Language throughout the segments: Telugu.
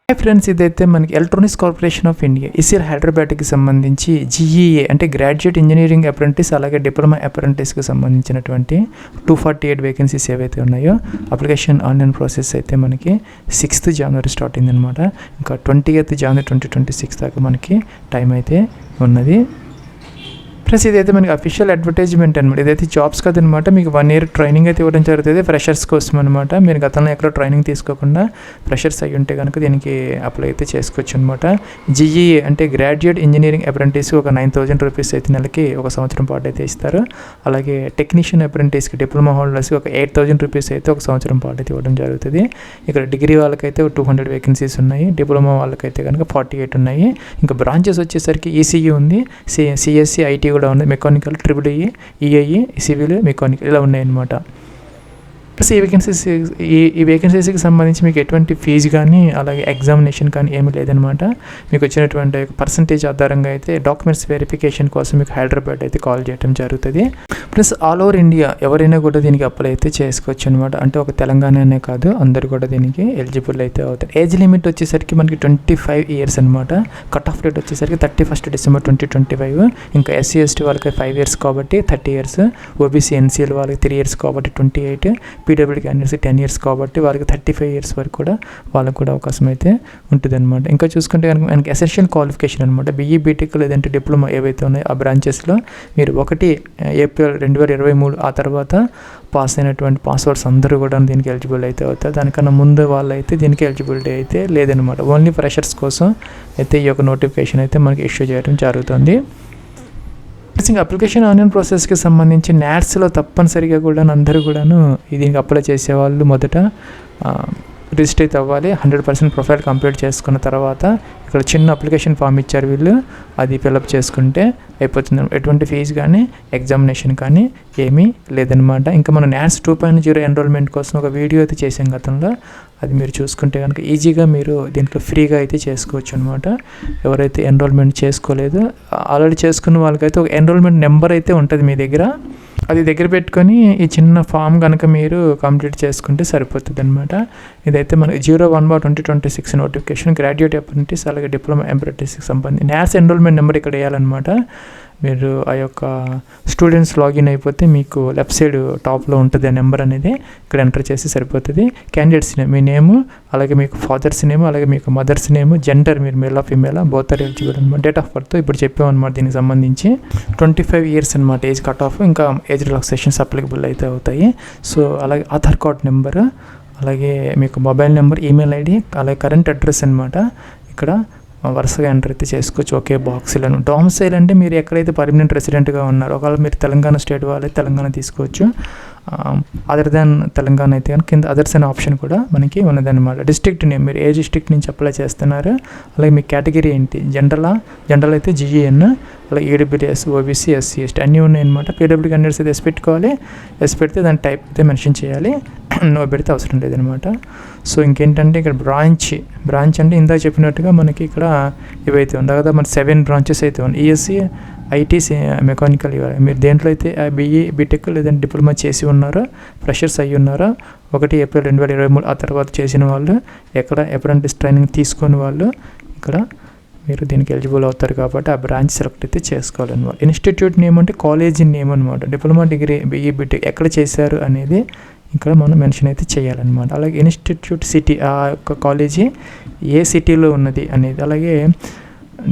హాయ్ ఫ్రెండ్స్, ఇదైతే మనకి electronics corporation of India ECR హైదరాబాద్కి సంబంధించి జీఈఏ అంటే గ్రాడ్యుయేట్ ఇంజనీరింగ్ అప్రెంటిస్ అలాగే డిప్లొమా అప్రెంటిస్కి సంబంధించినటువంటి 248 వేకెన్సీస్ ఏవైతే ఉన్నాయో అప్లికేషన్ ఆన్లైన్ ప్రాసెస్ అయితే మనకి 6th January స్టార్ట్ అయిందనమాట. ఇంకా 20th January 2026 దాకా మనకి టైం అయితే ఉన్నది. ప్లస్ ఇదైతే మనకి అఫీషియల్ అడ్వర్టైజ్మెంట్ అనమాట. ఇదైతే జాబ్స్ కదనమాట. మీకు 1 year ట్రైనింగ్ అయితే ఇవ్వడం జరుగుతుంది ఫ్రెషర్స్ కోసం అనమాట. మీరు గతంలో ఎక్కడ ట్రైనింగ్ తీసుకోకుండా ఫ్రెషర్స్ అయ్యి ఉంటే కనుక దీనికి అప్లై అయితే చేసుకోవచ్చు అనమాట. జీఈఏ అంటే గ్రాడ్యుయేట్ ఇంజనీరింగ్ అప్రెంటిస్ ఒక 9,000 రూపీస్ అయితే నెలకి ఒక సంవత్సరం పాటు అయితే ఇస్తారు. అలాగే టెక్నీషియన్ అప్రెంటిస్కి డిప్లొమా హోల్డర్స్కి ఒక 8,000 రూపీస్ అయితే ఒక సంవత్సరం పాటు అయితే ఇవ్వడం జరుగుతుంది. ఇక్కడ డిగ్రీ వాళ్ళకైతే 200 వేకెన్సీస్ ఉన్నాయి. డిప్లొమా వాళ్ళకైతే కనుక 48 ఉన్నాయి. ఇంకా బ్రాంచెస్ వచ్చేసరికి ఈసీఈ ఉంది, సిఎస్సి, ఐటీ కూడా ఉంది, mechanical, EEE, EIE, civil, mechanical ఇలా ఉన్నాయన్నమాట. ప్లస్ ఈ వేకెన్సీస్కి సంబంధించి మీకు ఎటువంటి ఫీజు కానీ అలాగే ఎగ్జామినేషన్ కానీ ఏమీ లేదనమాట. మీకు వచ్చినటువంటి పర్సంటేజ్ ఆధారంగా అయితే డాక్యుమెంట్స్ వెరిఫికేషన్ కోసం మీకు హైదరాబాద్ అయితే కాల్ చేయడం జరుగుతుంది. ప్లస్ ఆల్ ఓవర్ ఇండియా ఎవరైనా కూడా దీనికి అప్లై అయితే చేసుకోవచ్చు అనమాట. అంటే ఒక తెలంగాణనే కాదు, అందరు కూడా దీనికి ఎలిజిబుల్ అయితే అవుతారు. ఏజ్ లిమిట్ వచ్చేసరికి మనకి 25 years అనమాట. కట్ ఆఫ్ డేట్ వచ్చేసరికి 31st December 2025. ఇంకా SC ST వాళ్ళకి 5 years కాబట్టి 30 years, OBC NCL వాళ్ళకి 3 years కాబట్టి 28, పీడబ్ల్యూడీ క్యాండిడేట్స్ 10 years కాబట్టి వాళ్ళకి 35 years వరకు కూడా వాళ్ళకు కూడా అవకాశం అయితే ఉంటుంది అనమాట. ఇంకా చూసుకుంటే కనుక మనకి ఎసెన్షియల్ క్వాలిఫికేషన్ అనమాట. BE BTech లేదంటే డిప్లొమా ఏవైతే ఉన్నాయో ఆ బ్రాంచెస్లో మీరు 1 April 2023 ఆ తర్వాత పాస్ అయినటువంటి పాస్వర్డ్స్ అందరూ కూడా దీనికి ఎలిజిబుల్ అయితే అవుతారు. దానికన్నా ముందు వాళ్ళు అయితే దీనికి ఎలిజిబిలిటీ అయితే లేదనమాట. ఓన్లీ ఫ్రెషర్స్ కోసం అయితే ఈ యొక్క నోటిఫికేషన్ అయితే మనకి ఇష్యూ చేయడం జరుగుతుంది. ఇంకా అప్లికేషన్ ఆన్లైన్ ప్రాసెస్కి సంబంధించి NATSలో తప్పనిసరిగా కూడా అందరూ కూడాను దీనికి అప్లై చేసేవాళ్ళు మొదట రిజిస్టర్ అయితే అవ్వాలి. 100% ప్రొఫైల్ కంప్లీట్ చేసుకున్న తర్వాత ఇక్కడ చిన్న అప్లికేషన్ ఫామ్ ఇచ్చారు వీళ్ళు, అది ఫిల్అప్ చేసుకుంటే అయిపోతుంది. ఎటువంటి ఫీజు కానీ ఎగ్జామినేషన్ కానీ ఏమీ లేదనమాట. ఇంకా మనం NATS 2.0 ఎన్రోల్మెంట్ కోసం ఒక వీడియో అయితే చేసాం గతంలో, అది మీరు చూసుకుంటే కనుక ఈజీగా మీరు దీంట్లో ఫ్రీగా అయితే చేసుకోవచ్చు అనమాట. ఎవరైతే ఎన్రోల్మెంట్ చేసుకోలేదో ఆల్రెడీ చేసుకున్న వాళ్ళకైతే ఒక ఎన్రోల్మెంట్ నెంబర్ అయితే ఉంటుంది మీ దగ్గర, అది దగ్గర పెట్టుకొని ఈ చిన్న ఫామ్ కనుక మీరు కంప్లీట్ చేసుకుంటే సరిపోతుంది అనమాట. ఇదైతే మనకి 01/2026 నోటిఫికేషన్ గ్రాడ్యుయేట్ అప్రెంటిస్ అలాగే డిప్లొమా అప్రెంటిస్కి సంబంధించి NATS ఎన్రోల్మెంట్ నెంబర్ ఇక్కడ వేయాలన్నమాట. మీరు ఆ యొక్క స్టూడెంట్స్ లాగిన్ అయిపోతే మీకు లెఫ్ట్ సైడ్ టాప్లో ఉంటుంది ఆ నెంబర్ అనేది, ఇక్కడ ఎంటర్ చేసి సరిపోతుంది. క్యాండిడేట్స్ నేమ్, మీ నేము అలాగే మీకు ఫాదర్స్ నేమ్ అలాగే మీకు మదర్స్ నేమ్, జెండర్ మీరు మేలా ఫీమేలా బోత్ ఆర్ ఎలిజిబుల్ అనమాట. డేట్ ఆఫ్ బర్త్ ఇప్పుడు చెప్పామన్నమాట. దీనికి సంబంధించి 25 years అనమాట ఏజ్ కట్ ఆఫ్. ఇంకా ఏజ్ రిలాక్సేషన్స్ అప్లికబుల్ అయితే అవుతాయి. సో అలాగే ఆధార్ కార్డ్ నెంబర్ అలాగే మీకు మొబైల్ నెంబర్, ఈమెయిల్ ఐడి అలాగే కరెంట్ అడ్రస్ అనమాట. ఇక్కడ వరుసగా ఎంటర్ అయితే చేసుకోవచ్చు ఒకే బాక్స్లను. డొమిసైల్ అంటే మీరు ఎక్కడైతే పర్మనెంట్ రెసిడెంట్గా ఉన్నారో, ఒకవేళ మీరు తెలంగాణ స్టేట్ వాళ్ళైతే తెలంగాణ తీసుకోవచ్చు. అదర్ దాన్ తెలంగాణ అయితే కనుక కింద అదర్స్ అనే ఆప్షన్ కూడా మనకి ఉన్నదన్నమాట. డిస్ట్రిక్ట్ నేమ్, మీరు ఏ డిస్ట్రిక్ట్ నుంచి అప్లై చేస్తున్నారు అలాగే మీ కేటగిరీ ఏంటి, జనరల్ అయితే GEN అలాగే EWS OBC SC ST అన్నీ ఉన్నాయన్నమాట. PWD క్యాండిడేట్స్ అయితే ఎస్ పెట్టుకోవాలి. ఎస్ పెడితే దాని టైప్ అయితే మెన్షన్ చేయాలి, నో పెడితే అవసరం లేదనమాట. సో ఇంకేంటంటే ఇక్కడ బ్రాంచ్ అంటే ఇందాక చెప్పినట్టుగా మనకి ఇక్కడ ఇవైతే ఉన్నాయి కదా, మన 7 branches అయితే ఉన్నాయి. ESC IT మెకానికల్ ఇవ్వాలి. మీరు దేంట్లో అయితే BE BTech లేదంటే డిప్లొమా చేసి ఉన్నారో, ఫ్రెషర్స్ అయ్యి ఉన్నారో 1 April 2023 ఆ తర్వాత చేసిన వాళ్ళు, ఎక్కడ అప్రెంటిస్ ట్రైనింగ్ తీసుకుని వాళ్ళు ఇక్కడ మీరు దీనికి ఎలిజిబుల్ అవుతారు కాబట్టి ఆ బ్రాంచ్ సెలెక్ట్ అయితే చేసుకోవాలన్నమాట. ఇన్స్టిట్యూట్ నేమ్ అంటే కాలేజీ నేమ్ అనమాట. డిప్లొమా డిగ్రీ BE BTech ఎక్కడ చేశారు అనేది ఇక్కడ మనం మెన్షన్ అయితే చేయాలన్నమాట. అలాగే ఇన్స్టిట్యూట్ సిటీ, ఆ యొక్క కాలేజీ ఏ సిటీలో ఉన్నది అనేది, అలాగే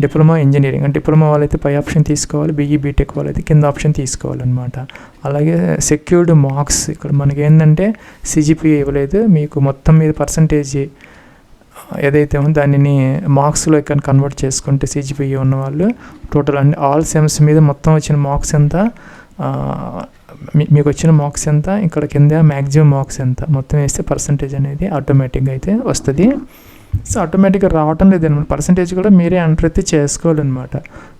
డిప్లొమా ఇంజనీరింగ్ అంటే డిప్లొమా వాళ్ళైతే పై ఆప్షన్ తీసుకోవాలి, BE BTech వాళ్ళైతే కింద ఆప్షన్ తీసుకోవాలన్నమాట. అలాగే సెక్యూర్డ్ మార్క్స్, ఇక్కడ మనకి ఏంటంటే CGPA ఇవ్వలేదు, మీకు మొత్తం మీద పర్సంటేజ్ ఏదైతే ఉందో దానిని మార్క్స్లో ఇక్కడ కన్వర్ట్ చేసుకుంటే CGPA ఉన్నవాళ్ళు టోటల్ అన్ని ఆల్ సెమ్స్ మీద మొత్తం వచ్చిన మార్క్స్ ఎంత, మీకు వచ్చిన మార్క్స్ ఎంత, ఇక్కడ కింద మ్యాక్సిమం మార్క్స్ ఎంత మొత్తం వేస్తే పర్సంటేజ్ అనేది ఆటోమేటిక్గా అయితే వస్తుంది. సో ఆటోమేటిక్గా రావటం లేదనమాట. పర్సంటేజ్ కూడా మీరే ఎంటర్ అయితే చేసుకోవాలన్నమాట.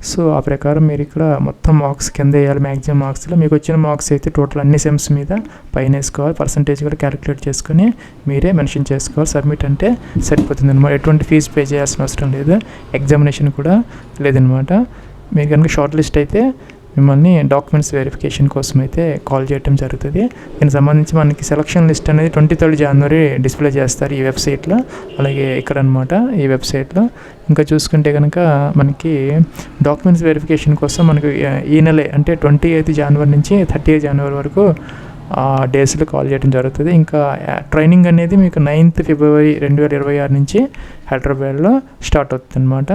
సో ఆ ప్రకారం మీరు ఇక్కడ మొత్తం మార్క్స్ కింద వేయాలి. మ్యాక్సిమం మార్క్స్లో మీకు వచ్చిన మార్క్స్ అయితే టోటల్ అన్ని సెమ్స్ మీద పైన వేసుకోవాలి. పర్సంటేజ్ కూడా క్యాలిక్యులేట్ చేసుకొని మీరే మెన్షన్ చేసుకోవాలి. సబ్మిట్ అంటే సరిపోతుంది అనమాట. ఎటువంటి ఫీజు పే చేయాల్సిన అవసరం లేదు. ఎగ్జామినేషన్ కూడా లేదనమాట. మీరు కనుక షార్ట్ లిస్ట్ అయితే మిమ్మల్ని డాక్యుమెంట్స్ వెరిఫికేషన్ కోసం అయితే కాల్ చేయడం జరుగుతుంది. దీనికి సంబంధించి మనకి సెలక్షన్ లిస్ట్ అనేది 23 జనవరి డిస్ప్లే చేస్తారు ఈ వెబ్సైట్లో, అలాగే ఇక్కడ అనమాట ఈ వెబ్సైట్లో. ఇంకా చూసుకుంటే కనుక మనకి డాక్యుమెంట్స్ వెరిఫికేషన్ కోసం మనకి ఈ నెలే అంటే 28 జనవరి నుంచి 30 జనవరి వరకు డేస్లో కాల్ చేయడం జరుగుతుంది. ఇంకా ట్రైనింగ్ అనేది మీకు 9th ఫిబ్రవరి 2026 నుంచి హైదరాబాద్లో స్టార్ట్ అవుతుంది అనమాట.